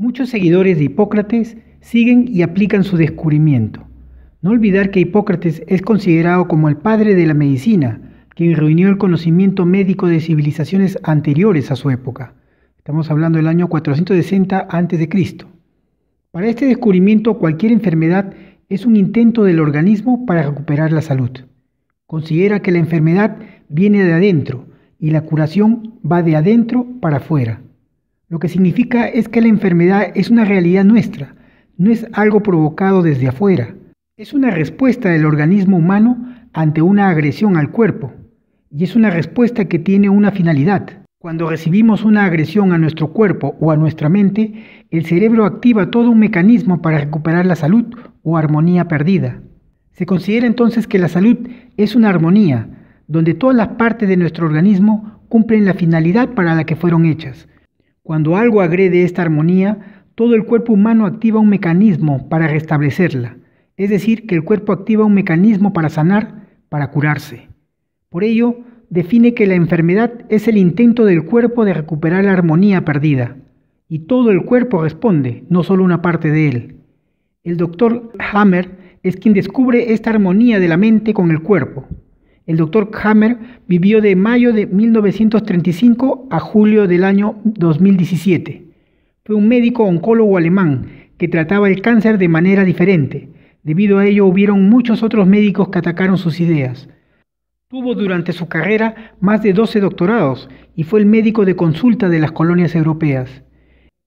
Muchos seguidores de Hipócrates siguen y aplican su descubrimiento. No olvidar que Hipócrates es considerado como el padre de la medicina, quien reunió el conocimiento médico de civilizaciones anteriores a su época. Estamos hablando del año 460 a.C. Para este descubrimiento, cualquier enfermedad es un intento del organismo para recuperar la salud. Considera que la enfermedad viene de adentro y la curación va de adentro para afuera. Lo que significa es que la enfermedad es una realidad nuestra, no es algo provocado desde afuera. Es una respuesta del organismo humano ante una agresión al cuerpo, y es una respuesta que tiene una finalidad. Cuando recibimos una agresión a nuestro cuerpo o a nuestra mente, el cerebro activa todo un mecanismo para recuperar la salud o armonía perdida. Se considera entonces que la salud es una armonía, donde todas las partes de nuestro organismo cumplen la finalidad para la que fueron hechas. Cuando algo agrede esta armonía, todo el cuerpo humano activa un mecanismo para restablecerla, es decir, que el cuerpo activa un mecanismo para sanar, para curarse. Por ello, define que la enfermedad es el intento del cuerpo de recuperar la armonía perdida, y todo el cuerpo responde, no solo una parte de él. El doctor Hammer es quien descubre esta armonía de la mente con el cuerpo. El doctor Hammer vivió de mayo de 1935 a julio del año 2017. Fue un médico oncólogo alemán que trataba el cáncer de manera diferente. Debido a ello hubieron muchos otros médicos que atacaron sus ideas. Tuvo durante su carrera más de 12 doctorados y fue el médico de consulta de las colonias europeas.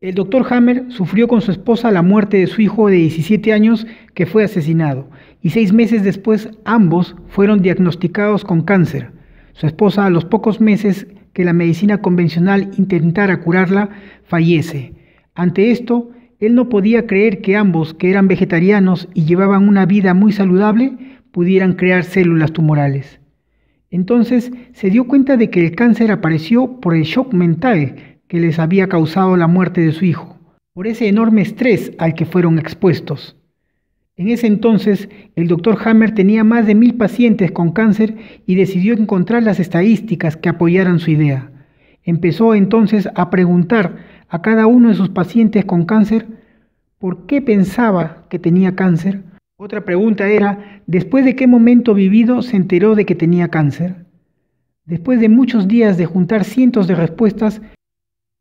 El doctor Hammer sufrió con su esposa la muerte de su hijo de 17 años que fue asesinado, y 6 meses después ambos fueron diagnosticados con cáncer. Su esposa, a los pocos meses que la medicina convencional intentara curarla, fallece. Ante esto, él no podía creer que ambos, que eran vegetarianos y llevaban una vida muy saludable, pudieran crear células tumorales. Entonces se dio cuenta de que el cáncer apareció por el shock mental que les había causado la muerte de su hijo, por ese enorme estrés al que fueron expuestos. En ese entonces, el doctor Hammer tenía más de 1000 pacientes con cáncer y decidió encontrar las estadísticas que apoyaran su idea. Empezó entonces a preguntar a cada uno de sus pacientes con cáncer por qué pensaba que tenía cáncer. Otra pregunta era, ¿después de qué momento vivido se enteró de que tenía cáncer? Después de muchos días de juntar cientos de respuestas,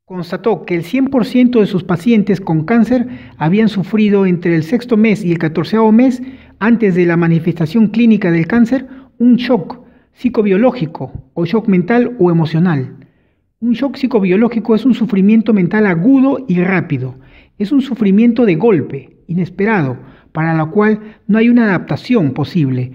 constató que el 100% de sus pacientes con cáncer habían sufrido entre el 6º mes y el 14º mes, antes de la manifestación clínica del cáncer, un shock psicobiológico o shock mental o emocional. Un shock psicobiológico es un sufrimiento mental agudo y rápido. Es un sufrimiento de golpe, inesperado, para la cual no hay una adaptación posible.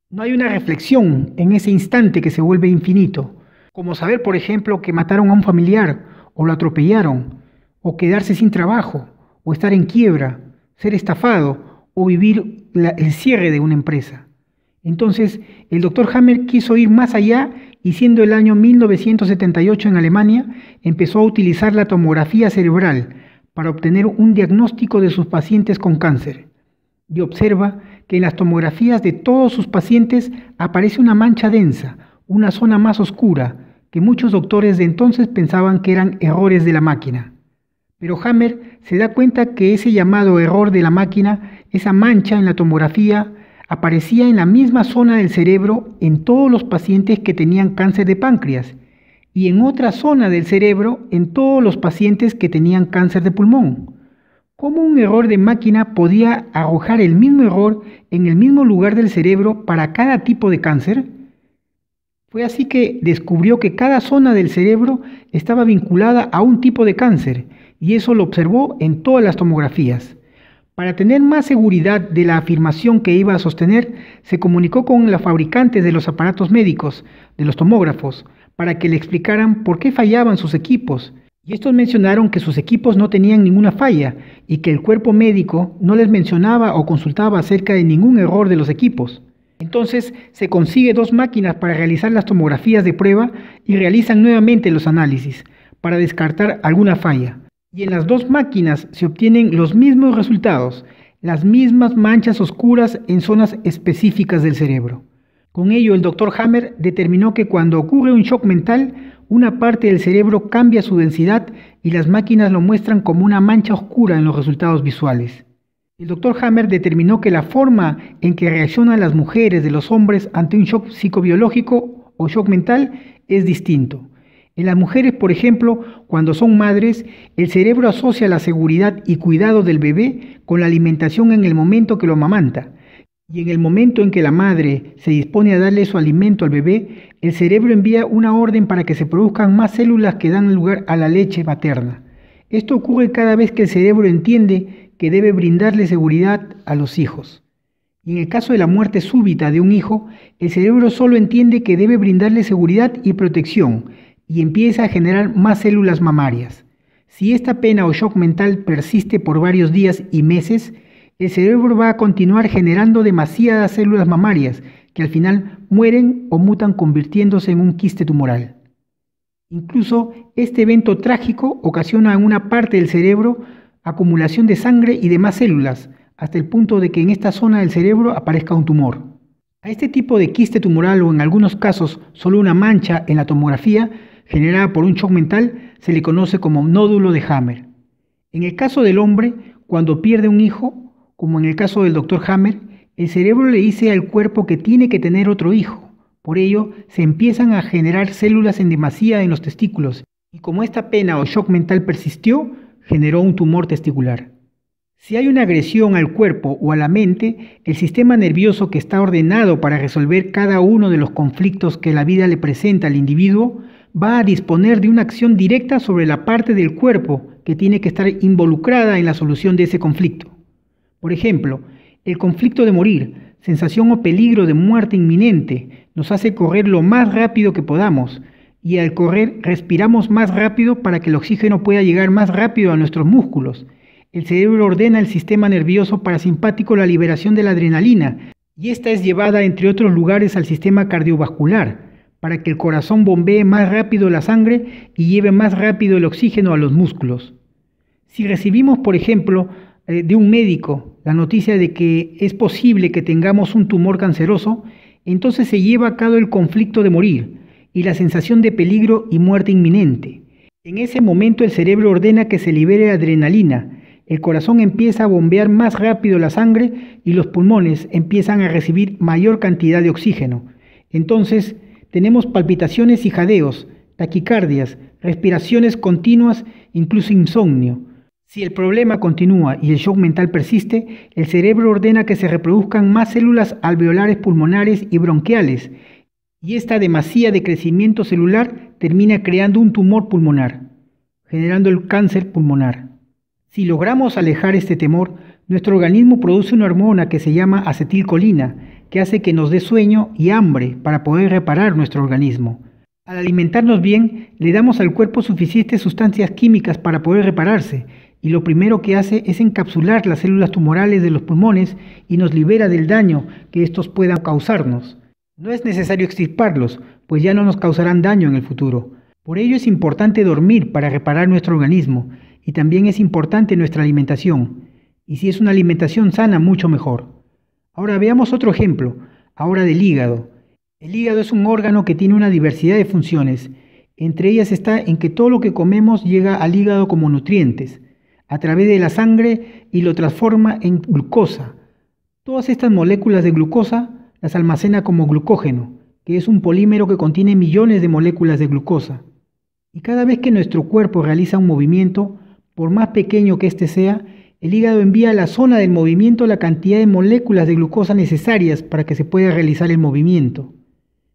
No hay una reflexión en ese instante que se vuelve infinito, como saber, por ejemplo, que mataron a un familiar, o lo atropellaron, o quedarse sin trabajo, o estar en quiebra, ser estafado, o vivir el cierre de una empresa. Entonces, el doctor Hammer quiso ir más allá y, siendo el año 1978 en Alemania, empezó a utilizar la tomografía cerebral para obtener un diagnóstico de sus pacientes con cáncer. Y observa que en las tomografías de todos sus pacientes aparece una mancha densa, una zona más oscura, que muchos doctores de entonces pensaban que eran errores de la máquina. Pero Hammer se da cuenta que ese llamado error de la máquina, esa mancha en la tomografía, aparecía en la misma zona del cerebro en todos los pacientes que tenían cáncer de páncreas y en otra zona del cerebro en todos los pacientes que tenían cáncer de pulmón. ¿Cómo un error de máquina podía arrojar el mismo error en el mismo lugar del cerebro para cada tipo de cáncer? Fue así que descubrió que cada zona del cerebro estaba vinculada a un tipo de cáncer, y eso lo observó en todas las tomografías. Para tener más seguridad de la afirmación que iba a sostener, se comunicó con los fabricantes de los aparatos médicos, de los tomógrafos, para que le explicaran por qué fallaban sus equipos. Y estos mencionaron que sus equipos no tenían ninguna falla y que el cuerpo médico no les mencionaba o consultaba acerca de ningún error de los equipos. Entonces se consigue 2 máquinas para realizar las tomografías de prueba y realizan nuevamente los análisis para descartar alguna falla. Y en las 2 máquinas se obtienen los mismos resultados, las mismas manchas oscuras en zonas específicas del cerebro. Con ello, el doctor Hammer determinó que cuando ocurre un shock mental, una parte del cerebro cambia su densidad y las máquinas lo muestran como una mancha oscura en los resultados visuales. El Dr. Hammer determinó que la forma en que reaccionan las mujeres de los hombres ante un shock psicobiológico o shock mental es distinto. En las mujeres, por ejemplo, cuando son madres, el cerebro asocia la seguridad y cuidado del bebé con la alimentación en el momento que lo amamanta. Y en el momento en que la madre se dispone a darle su alimento al bebé, el cerebro envía una orden para que se produzcan más células que dan lugar a la leche materna. Esto ocurre cada vez que el cerebro entiende que debe brindarle seguridad a los hijos. Y en el caso de la muerte súbita de un hijo, el cerebro solo entiende que debe brindarle seguridad y protección, y empieza a generar más células mamarias. Si esta pena o shock mental persiste por varios días y meses, el cerebro va a continuar generando demasiadas células mamarias que al final mueren o mutan convirtiéndose en un quiste tumoral. Incluso este evento trágico ocasiona en una parte del cerebro acumulación de sangre y demás células, hasta el punto de que en esta zona del cerebro aparezca un tumor. A este tipo de quiste tumoral o en algunos casos solo una mancha en la tomografía generada por un shock mental se le conoce como nódulo de Hammer. En el caso del hombre, cuando pierde un hijo, como en el caso del Dr. Hammer, el cerebro le dice al cuerpo que tiene que tener otro hijo. Por ello, se empiezan a generar células en demasía en los testículos y como esta pena o shock mental persistió, generó un tumor testicular. Si hay una agresión al cuerpo o a la mente, el sistema nervioso que está ordenado para resolver cada uno de los conflictos que la vida le presenta al individuo, va a disponer de una acción directa sobre la parte del cuerpo que tiene que estar involucrada en la solución de ese conflicto. Por ejemplo, el conflicto de morir, sensación o peligro de muerte inminente, nos hace correr lo más rápido que podamos, y al correr respiramos más rápido para que el oxígeno pueda llegar más rápido a nuestros músculos. El cerebro ordena al sistema nervioso parasimpático la liberación de la adrenalina, y esta es llevada entre otros lugares al sistema cardiovascular, para que el corazón bombee más rápido la sangre y lleve más rápido el oxígeno a los músculos. Si recibimos, por ejemplo, de un médico la noticia de que es posible que tengamos un tumor canceroso, entonces se lleva a cabo el conflicto de morir y la sensación de peligro y muerte inminente. En ese momento el cerebro ordena que se libere adrenalina, el corazón empieza a bombear más rápido la sangre y los pulmones empiezan a recibir mayor cantidad de oxígeno. Entonces tenemos palpitaciones y jadeos, taquicardias, respiraciones continuas, incluso insomnio. Si el problema continúa y el shock mental persiste, el cerebro ordena que se reproduzcan más células alveolares pulmonares y bronquiales, y esta demasía de crecimiento celular termina creando un tumor pulmonar, generando el cáncer pulmonar. Si logramos alejar este temor, nuestro organismo produce una hormona que se llama acetilcolina, que hace que nos dé sueño y hambre para poder reparar nuestro organismo. Al alimentarnos bien, le damos al cuerpo suficientes sustancias químicas para poder repararse, y lo primero que hace es encapsular las células tumorales de los pulmones y nos libera del daño que estos puedan causarnos. No es necesario extirparlos, pues ya no nos causarán daño en el futuro. Por ello es importante dormir para reparar nuestro organismo, y también es importante nuestra alimentación, y si es una alimentación sana, mucho mejor. Ahora veamos otro ejemplo, ahora del hígado. El hígado es un órgano que tiene una diversidad de funciones. Entre ellas está en que todo lo que comemos llega al hígado como nutrientes, a través de la sangre y lo transforma en glucosa. Todas estas moléculas de glucosa las almacena como glucógeno, que es un polímero que contiene millones de moléculas de glucosa. Y cada vez que nuestro cuerpo realiza un movimiento, por más pequeño que éste sea, el hígado envía a la zona del movimiento la cantidad de moléculas de glucosa necesarias para que se pueda realizar el movimiento.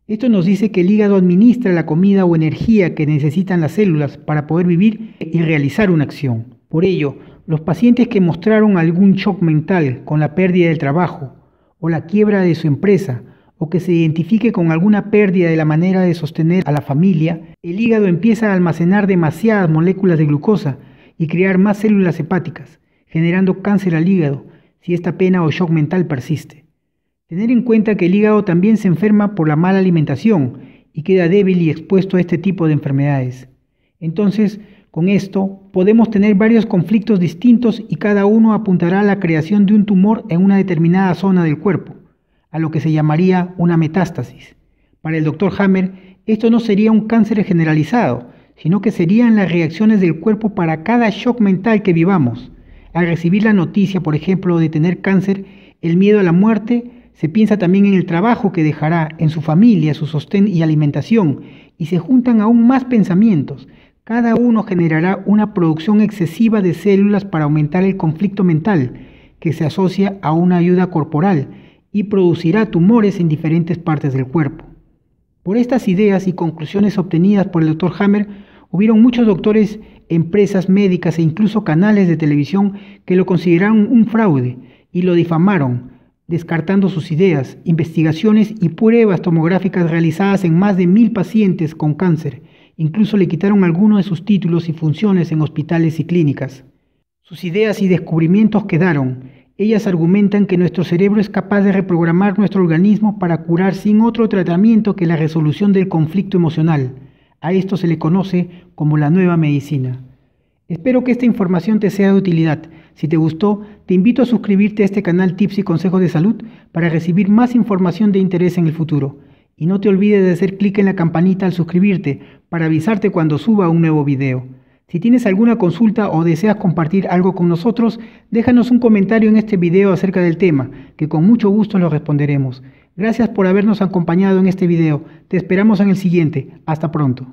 Esto nos dice que el hígado administra la comida o energía que necesitan las células para poder vivir y realizar una acción. Por ello, los pacientes que mostraron algún shock mental con la pérdida del trabajo o la quiebra de su empresa o que se identifique con alguna pérdida de la manera de sostener a la familia, el hígado empieza a almacenar demasiadas moléculas de glucosa y crear más células hepáticas, generando cáncer al hígado si esta pena o shock mental persiste. Tener en cuenta que el hígado también se enferma por la mala alimentación y queda débil y expuesto a este tipo de enfermedades. Entonces, con esto podemos tener varios conflictos distintos y cada uno apuntará a la creación de un tumor en una determinada zona del cuerpo, a lo que se llamaría una metástasis. Para el Dr. Hammer, Esto no sería un cáncer generalizado, sino que serían las reacciones del cuerpo para cada shock mental que vivamos. Al recibir la noticia, por ejemplo, de tener cáncer, el miedo a la muerte, se piensa también en el trabajo que dejará, en su familia, su sostén y alimentación, y se juntan aún más pensamientos. Cada uno generará una producción excesiva de células para aumentar el conflicto mental, que se asocia a una ayuda corporal, y producirá tumores en diferentes partes del cuerpo. Por estas ideas y conclusiones obtenidas por el Dr. Hammer, hubieron muchos doctores, empresas médicas e incluso canales de televisión que lo consideraron un fraude y lo difamaron, descartando sus ideas, investigaciones y pruebas tomográficas realizadas en más de 1000 pacientes con cáncer. Incluso le quitaron algunos de sus títulos y funciones en hospitales y clínicas. Sus ideas y descubrimientos quedaron. Ellas argumentan que nuestro cerebro es capaz de reprogramar nuestro organismo para curar sin otro tratamiento que la resolución del conflicto emocional. A esto se le conoce como la nueva medicina. Espero que esta información te sea de utilidad. Si te gustó, te invito a suscribirte a este canal Tips y Consejos de Salud para recibir más información de interés en el futuro. Y no te olvides de hacer clic en la campanita al suscribirte para avisarte cuando suba un nuevo video. Si tienes alguna consulta o deseas compartir algo con nosotros, déjanos un comentario en este video acerca del tema, que con mucho gusto lo responderemos. Gracias por habernos acompañado en este video. Te esperamos en el siguiente. Hasta pronto.